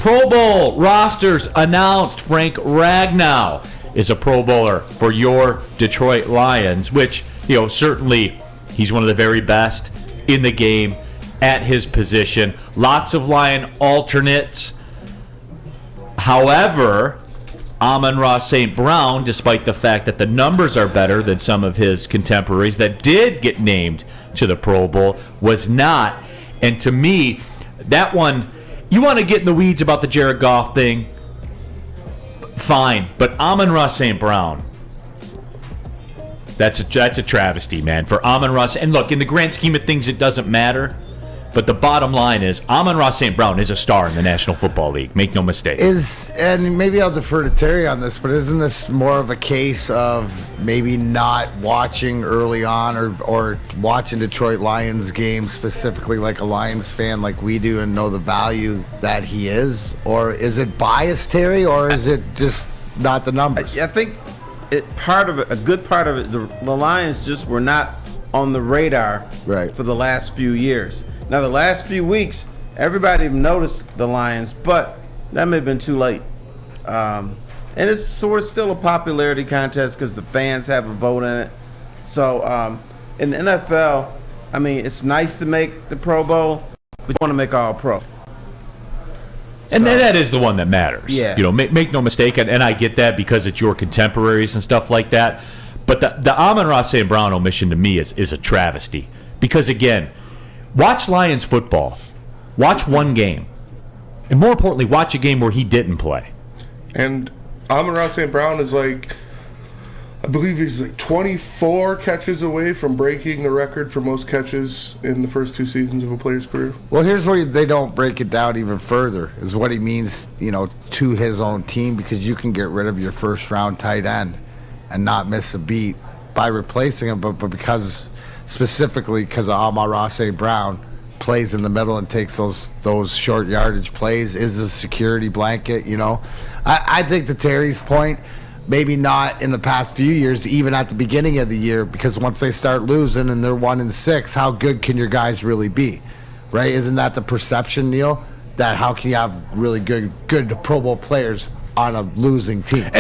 Pro Bowl rosters announced. Frank Ragnow is a Pro Bowler for your Detroit Lions, which, certainly he's one of the very best in the game at his position. Lots of Lion alternates. However, Amon-Ra St. Brown, despite the fact that the numbers are better than some of his contemporaries that did get named to the Pro Bowl, was not. And to me, that one, you want to get in the weeds about the Jared Goff thing, fine. But Amon-Ra St. Brown, that's a travesty, man. For Amon-Ra, and look, in the grand scheme of things, it doesn't matter. But the bottom line is, Amon-Ra St. Brown is a star in the National Football League. Make no mistake. And maybe I'll defer to Terry on this, but isn't this more of a case of maybe not watching early on or watching Detroit Lions games specifically like a Lions fan like we do and know the value that he is? Or is it biased, Terry, or is it just not the numbers? I think a good part of it, the Lions just were not on the radar for the last few years. Now, the last few weeks, everybody noticed the Lions, but that may have been too late. And it's sort of still a popularity contest because the fans have a vote in it. So, in the NFL, I mean, it's nice to make the Pro Bowl, but you want to make all pro. And that is the one that matters. Yeah. Make no mistake, and I get that because it's your contemporaries and stuff like that. But the Amon-Ra St. Brown omission to me is a travesty. Because, again, watch Lions football. Watch one game. And more importantly, watch a game where he didn't play. And Amon-Ra St. Brown is I believe he's 24 catches away from breaking the record for most catches in the first 2 seasons of a player's career. Well, here's where they don't break it down even further, is what he means, to his own team, because you can get rid of your first-round tight end and not miss a beat by replacing him, but specifically because Amon-Ra St. Brown plays in the middle and takes those short yardage plays, is a security blanket, I think to Terry's point, maybe not in the past few years, even at the beginning of the year, because once they start losing and they're 1-6, how good can your guys really be, right? Isn't that the perception, Neil? That how can you have really good Pro Bowl players on a losing team? And